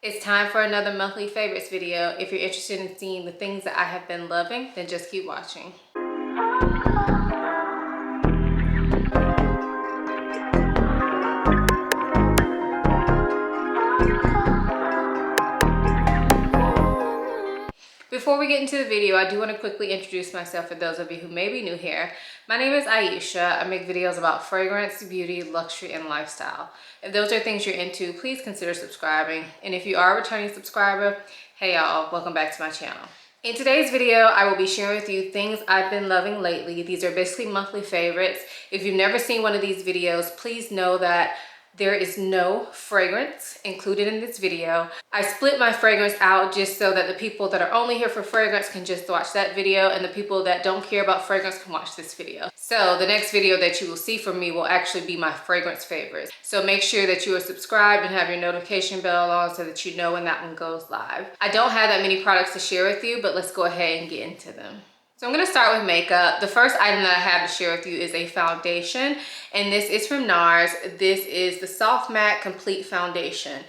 It's time for another monthly favorites video. If you're interested in seeing the things that I have been loving, then just keep watching. Before we get into the video, I do want to quickly introduce myself for those of you who may be new here. My name is Ayesha. I make videos about fragrance, beauty, luxury, and lifestyle. If those are things you're into, please consider subscribing. And if you are a returning subscriber, hey y'all, welcome back to my channel. In today's video, I will be sharing with you things I've been loving lately. These are basically monthly favorites. If you've never seen one of these videos, please know that there is no fragrance included in this video. I split my fragrance out just so that the people that are only here for fragrance can just watch that video, and the people that don't care about fragrance can watch this video. So the next video that you will see from me will actually be my fragrance favorites. So make sure that you are subscribed and have your notification bell on so that you know when that one goes live. I don't have that many products to share with you, but let's go ahead and get into them. So I'm going to start with makeup. The first item that I have to share with you is a foundation, and this is from NARS. This is the Soft Matte Complete Foundation.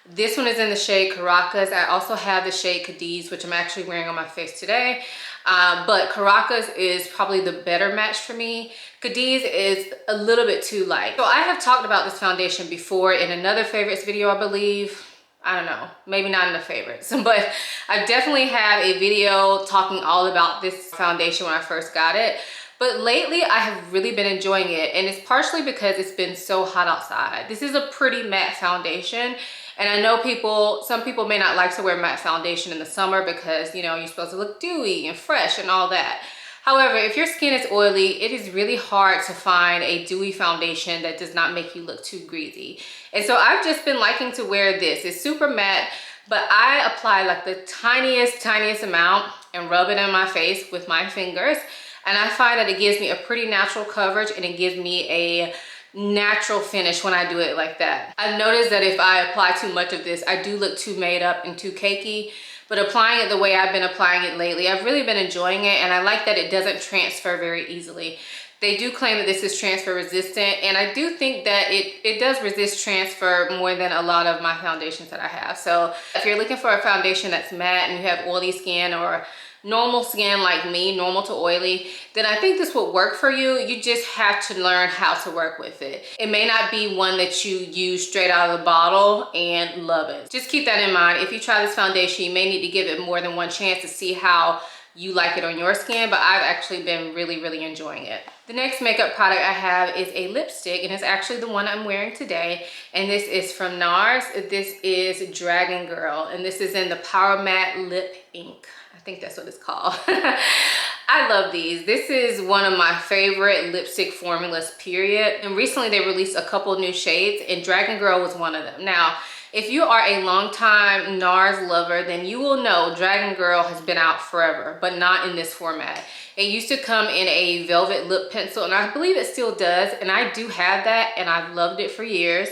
This one is in the shade Caracas. I also have the shade Cadiz, which I'm actually wearing on my face today. But Caracas is probably the better match for me. Cadiz is a little bit too light. So I have talked about this foundation before in another favorites video, I believe. I don't know, maybe not in the favorites, but I definitely have a video talking all about this foundation when I first got it. But lately I have really been enjoying it, and it's partially because it's been so hot outside. This is a pretty matte foundation, and I know some people may not like to wear matte foundation in the summer because, you know, you're supposed to look dewy and fresh and all that. However, if your skin is oily, it is really hard to find a dewy foundation that does not make you look too greasy. And so I've just been liking to wear this. It's super matte, but I apply like the tiniest amount and rub it in my face with my fingers. And I find that it gives me a pretty natural coverage, and it gives me a natural finish when I do it like that. I've noticed that if I apply too much of this, I do look too made up and too cakey. But applying it the way I've been applying it lately, I've really been enjoying it, and I like that it doesn't transfer very easily. They do claim that this is transfer resistant, and I do think that it does resist transfer more than a lot of my foundations that I have. So if you're looking for a foundation that's matte and you have oily skin or normal skin like me, normal to oily, then I think this will work for you. You just have to learn how to work with it. It may not be one that you use straight out of the bottle and love it. Just keep that in mind. If you try this foundation, you may need to give it more than one chance to see how you like it on your skin, but I've actually been really enjoying it. The next makeup product I have is a lipstick, and it's actually the one I'm wearing today, and this is from NARS. This is Dragon Girl, and this is in the Power Matte Lip Ink. I think that's what it's called. I love these. This is one of my favorite lipstick formulas, period. And recently they released a couple new shades, and Dragon Girl was one of them. Now, if you are a longtime NARS lover, then you will know Dragon Girl has been out forever, but not in this format. It used to come in a velvet lip pencil, and I believe it still does, and I do have that, and I've loved it for years.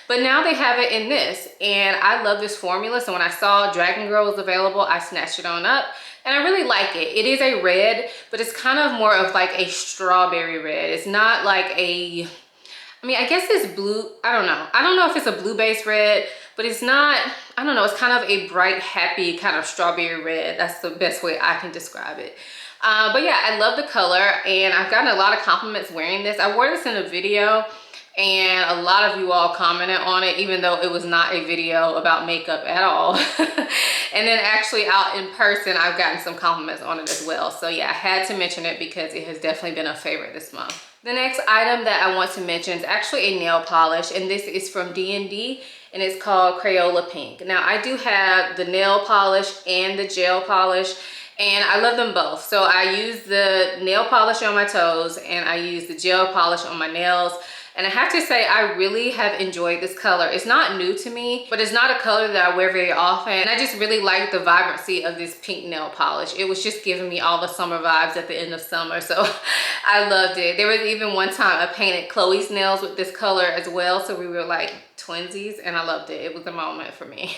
But now they have it in this, and I love this formula. So when I saw Dragon Girl was available, I snatched it on up, and I really like it. It is a red, but it's kind of more of like a strawberry red. It's not like a, I mean, I guess it's blue. I don't know. I don't know if it's a blue-based red, but it's not, I don't know. It's kind of a bright, happy kind of strawberry red. That's the best way I can describe it. But yeah, I love the color, and I've gotten a lot of compliments wearing this. I wore this in a video, and a lot of you all commented on it, even though it was not a video about makeup at all. And then actually out in person, I've gotten some compliments on it as well. So yeah, I had to mention it because it has definitely been a favorite this month. The next item that I want to mention is actually a nail polish, and this is from D&D, and it's called Crayola Pink. Now, I do have the nail polish and the gel polish, and I love them both. So I use the nail polish on my toes, and I use the gel polish on my nails. And I have to say, I really have enjoyed this color. It's not new to me, but it's not a color that I wear very often. And I just really like the vibrancy of this pink nail polish. It was just giving me all the summer vibes at the end of summer. So I loved it. There was even one time I painted Chloe's nails with this color as well. So we were like twinsies, and I loved it. It was a moment for me.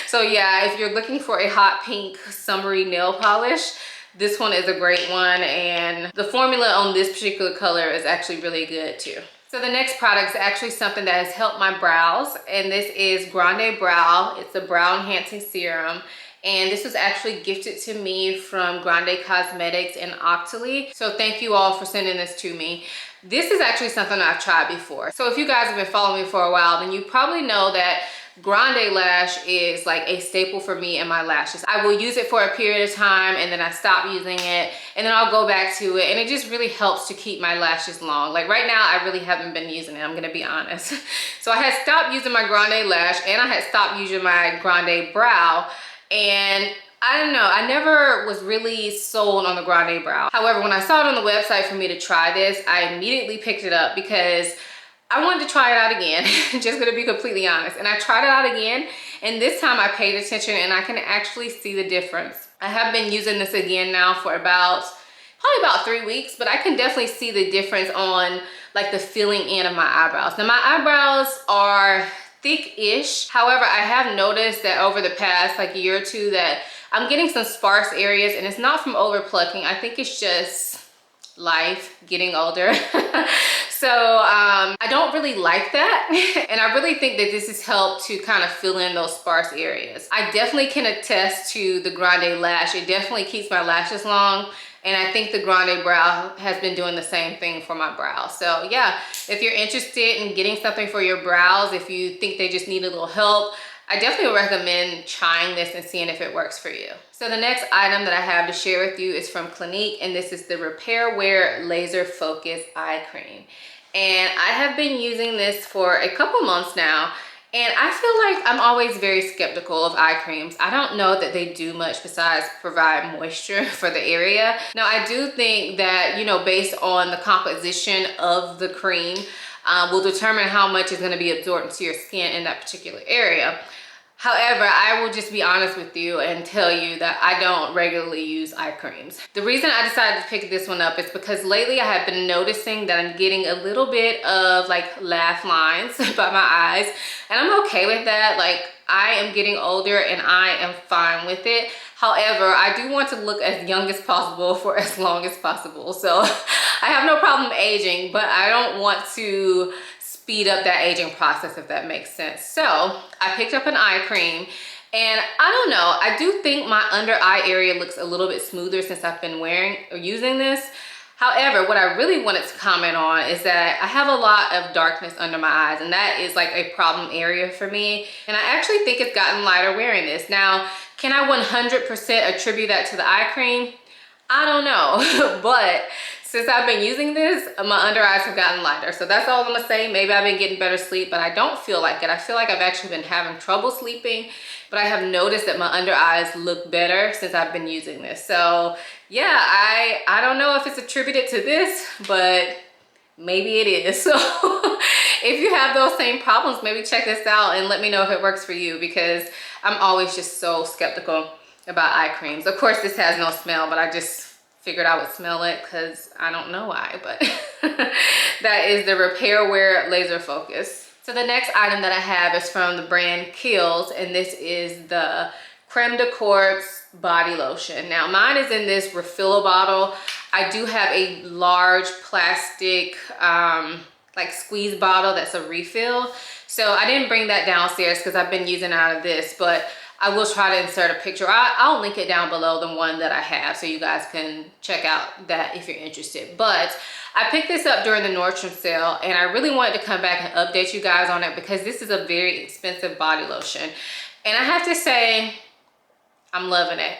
So yeah, if you're looking for a hot pink summery nail polish, this one is a great one. And the formula on this particular color is actually really good too. So the next product is actually something that has helped my brows, and this is Grande Brow. It's a brow enhancing serum. And this was actually gifted to me from Grande Cosmetics in Octoly. So thank you all for sending this to me. This is actually something I've tried before. So if you guys have been following me for a while, then you probably know that Grande Lash is like a staple for me and my lashes. I will use it for a period of time and then I stop using it and then I'll go back to it, and it just really helps to keep my lashes long. Like right now, I really haven't been using it, I'm gonna be honest. So I had stopped using my Grande Lash and I had stopped using my Grande Brow, and I don't know, I never was really sold on the Grande Brow. However, when I saw it on the website for me to try this, I immediately picked it up because I wanted to try it out again. Just gonna be completely honest. And I tried it out again, and this time I paid attention and I can actually see the difference. I have been using this again now for probably about 3 weeks, but I can definitely see the difference on like the filling in of my eyebrows. Now my eyebrows are thick-ish. However, I have noticed that over the past like year or two that I'm getting some sparse areas, and it's not from over plucking. I think it's just life, getting older. So I don't really like that. And I really think that this has helped to kind of fill in those sparse areas. I definitely can attest to the Grande Lash. It definitely keeps my lashes long. And I think the Grande Brow has been doing the same thing for my brows. So yeah, if you're interested in getting something for your brows, if you think they just need a little help, I definitely would recommend trying this and seeing if it works for you. So the next item that I have to share with you is from Clinique, and this is the Repair Wear Laser Focus Eye Cream. And I have been using this for a couple months now, and I feel like I'm always very skeptical of eye creams. I don't know that they do much besides provide moisture for the area. Now I do think that, you know, based on the composition of the cream, will determine how much is going to be absorbed into your skin in that particular area. However, I will just be honest with you and tell you that I don't regularly use eye creams. The reason I decided to pick this one up is because lately I have been noticing that I'm getting a little bit of like laugh lines by my eyes, and I'm okay with that. Like, I am getting older and I am fine with it. However, I do want to look as young as possible for as long as possible. So I have no problem aging, but I don't want to speed up that aging process, if that makes sense. So I picked up an eye cream, and I don't know, I do think my under eye area looks a little bit smoother since I've been wearing or using this. However, what I really wanted to comment on is that I have a lot of darkness under my eyes, and that is like a problem area for me. And I actually think it's gotten lighter wearing this. Now, can I 100% attribute that to the eye cream? I don't know, but since I've been using this, my under eyes have gotten lighter. So that's all I'm gonna say. Maybe I've been getting better sleep, but I don't feel like it. I feel like I've actually been having trouble sleeping, but I have noticed that my under eyes look better since I've been using this. So yeah, I don't know if it's attributed to this, but maybe it is. So if you have those same problems, maybe check this out and let me know if it works for you, because I'm always just so skeptical about eye creams. Of course, this has no smell, but I just figured I would smell it because I don't know why, but that is the Repair Wear Laser Focus. So the next item that I have is from the brand Kiehl's, and this is the Creme de Corpse body lotion. Now mine is in this refill bottle. I do have a large plastic like squeeze bottle that's a refill. So I didn't bring that downstairs because I've been using out of this, but I will try to insert a picture. I'll link it down below, the one that I have, so you guys can check out that if you're interested. But I picked this up during the Nordstrom sale, and I really wanted to come back and update you guys on it because this is a very expensive body lotion. And I have to say, I'm loving it.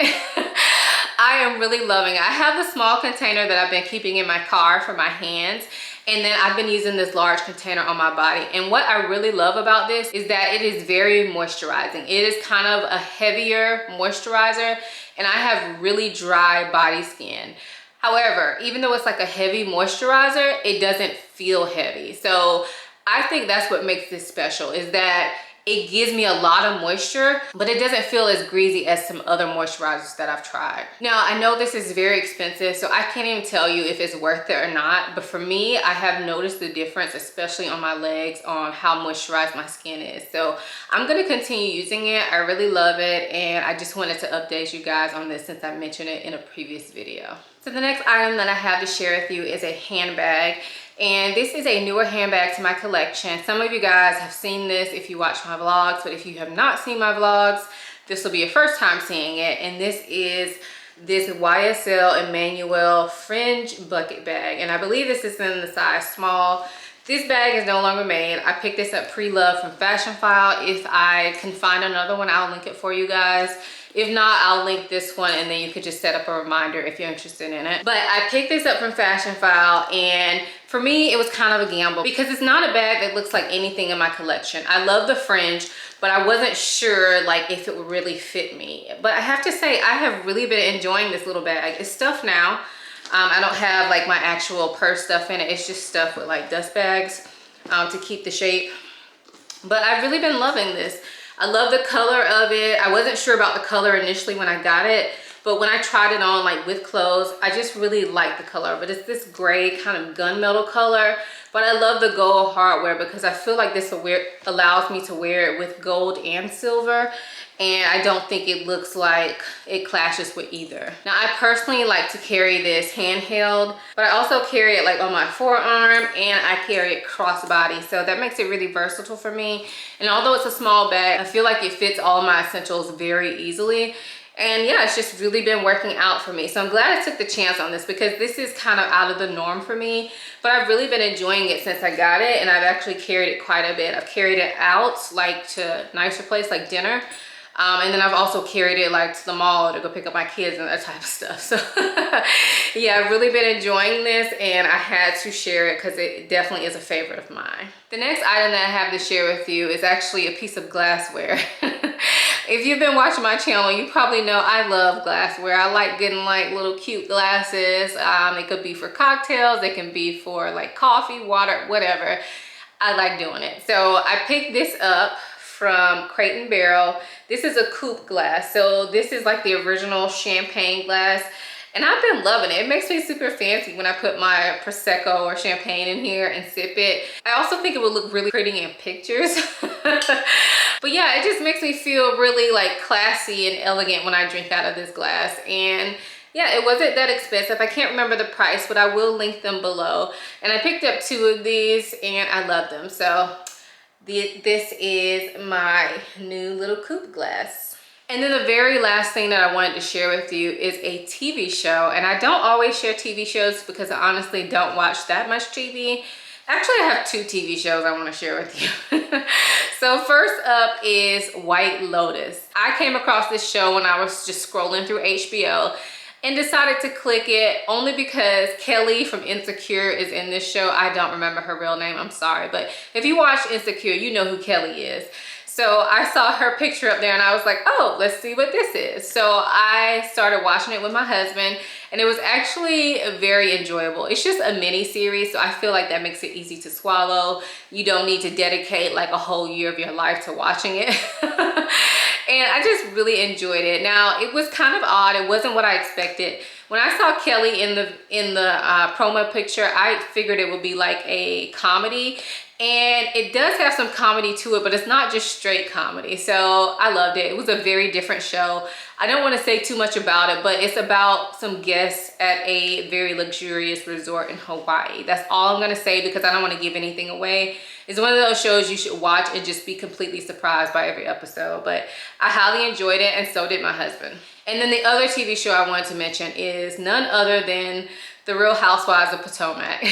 I am really loving it. I have the small container that I've been keeping in my car for my hands, and then I've been using this large container on my body. And what I really love about this is that it is very moisturizing. It is kind of a heavier moisturizer, and I have really dry body skin. However, even though it's like a heavy moisturizer, it doesn't feel heavy. So I think that's what makes this special, is that it gives me a lot of moisture, but it doesn't feel as greasy as some other moisturizers that I've tried. Now, I know this is very expensive, so I can't even tell you if it's worth it or not, but for me, I have noticed the difference, especially on my legs, on how moisturized my skin is. So I'm gonna continue using it. I really love it, and I just wanted to update you guys on this since I mentioned it in a previous video. So the next item that I have to share with you is a handbag. And this is a newer handbag to my collection. Some of you guys have seen this if you watch my vlogs, but if you have not seen my vlogs, this will be your first time seeing it. And this is this YSL Emmanuel fringe bucket bag. And I believe this is in the size small. This bag is no longer made. I picked this up pre-loved from Fashion File. If I can find another one, I'll link it for you guys. If not, I'll link this one and then you could just set up a reminder if you're interested in it. But I picked this up from Fashion File, and for me, it was kind of a gamble because it's not a bag that looks like anything in my collection. I love the fringe, but I wasn't sure like if it would really fit me. But I have to say, I have really been enjoying this little bag. It's stuffed now. I don't have like my actual purse stuff in it. It's just stuff with like dust bags to keep the shape. But I've really been loving this. I love the color of it. I wasn't sure about the color initially when I got it, but when I tried it on like with clothes, I just really like the color of it. It's this gray kind of gunmetal color, but I love the gold hardware because I feel like this allows me to wear it with gold and silver, and I don't think it looks like it clashes with either. Now, I personally like to carry this handheld, but I also carry it like on my forearm, and I carry it crossbody, so that makes it really versatile for me. And although it's a small bag, I feel like it fits all my essentials very easily. And yeah, it's just really been working out for me. So I'm glad I took the chance on this because this is kind of out of the norm for me, but I've really been enjoying it since I got it, and I've actually carried it quite a bit. I've carried it out like to nicer place like dinner. And then I've also carried it like to the mall to go pick up my kids and that type of stuff. So yeah, I've really been enjoying this, and I had to share it because it definitely is a favorite of mine. The next item that I have to share with you is actually a piece of glassware. If you've been watching my channel, you probably know I love glassware. I like getting like little cute glasses. They could be for cocktails, they can be for like coffee, water, whatever. I like doing it. So I picked this up from Crate & Barrel. This is a coupe glass. So this is like the original champagne glass. And I've been loving it. It makes me super fancy when I put my Prosecco or champagne in here and sip it. I also think it would look really pretty in pictures. But yeah, it just makes me feel really like classy and elegant when I drink out of this glass. And yeah, it wasn't that expensive. I can't remember the price, but I will link them below. And I picked up 2 of these and I love them. So this is my new little coupe glass. And then the very last thing that I wanted to share with you is a TV show. And I don't always share TV shows because I honestly don't watch that much TV. Actually, I have 2 TV shows I want to share with you. So first up is White Lotus. I came across this show when I was just scrolling through HBO and decided to click it only because Kelly from Insecure is in this show. I don't remember her real name, I'm sorry. But if you watch Insecure, you know who Kelly is. So I saw her picture up there and I was like, oh, let's see what this is. So I started watching it with my husband, and it was actually very enjoyable. It's just a mini series, so I feel like that makes it easy to swallow. You don't need to dedicate like a whole year of your life to watching it. And I just really enjoyed it. Now, it was kind of odd. It wasn't what I expected. When I saw Kelly in the promo picture, I figured it would be like a comedy. And it does have some comedy to it, but it's not just straight comedy. So I loved it. It was a very different show. I don't want to say too much about it, but it's about some guests at a very luxurious resort in Hawaii. That's all I'm going to say because I don't want to give anything away. It's one of those shows you should watch and just be completely surprised by every episode. But I highly enjoyed it, and so did my husband. And then the other TV show I wanted to mention is none other than The Real Housewives of Potomac.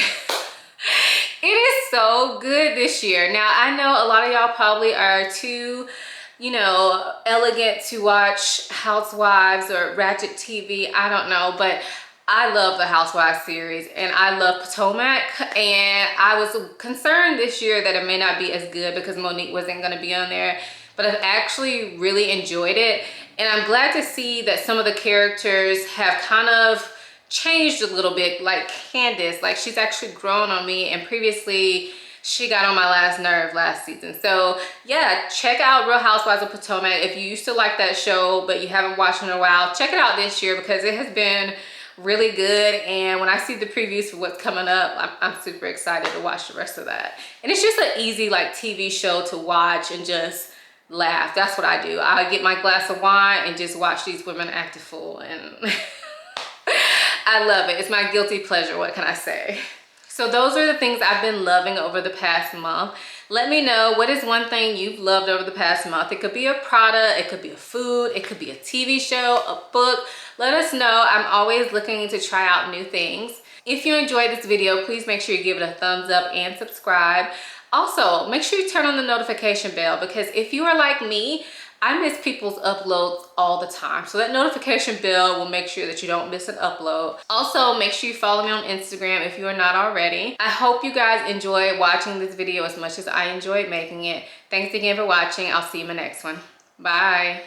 It is so good this year. Now, I know a lot of y'all probably are too, you know, elegant to watch Housewives or Ratchet TV. I don't know, but I love the Housewives series and I love Potomac. And I was concerned this year that it may not be as good because Monique wasn't going to be on there. But I've actually really enjoyed it. And I'm glad to see that some of the characters have kind of changed a little bit, like Candace. Like, she's actually grown on me, and previously she got on my last nerve last season. So yeah, check out Real Housewives of Potomac. If you used to like that show but you haven't watched it in a while, check it out this year because it has been really good. And when I see the previews for what's coming up, I'm super excited to watch the rest of that. And it's just an easy like TV show to watch and just laugh. That's what I do. I get my glass of wine and just watch these women act a fool, and I love it. It's my guilty pleasure. What can I say? So those are the things I've been loving over the past month. Let me know, what is one thing you've loved over the past month? It could be a product, it could be a food, it could be a TV show, a book. Let us know. I'm always looking to try out new things. If you enjoyed this video, please make sure you give it a thumbs up and subscribe. Also, make sure you turn on the notification bell, because if you are like me, I miss people's uploads all the time. So that notification bell will make sure that you don't miss an upload. Also, make sure you follow me on Instagram if you are not already. I hope you guys enjoyed watching this video as much as I enjoyed making it. Thanks again for watching. I'll see you in my next one. Bye.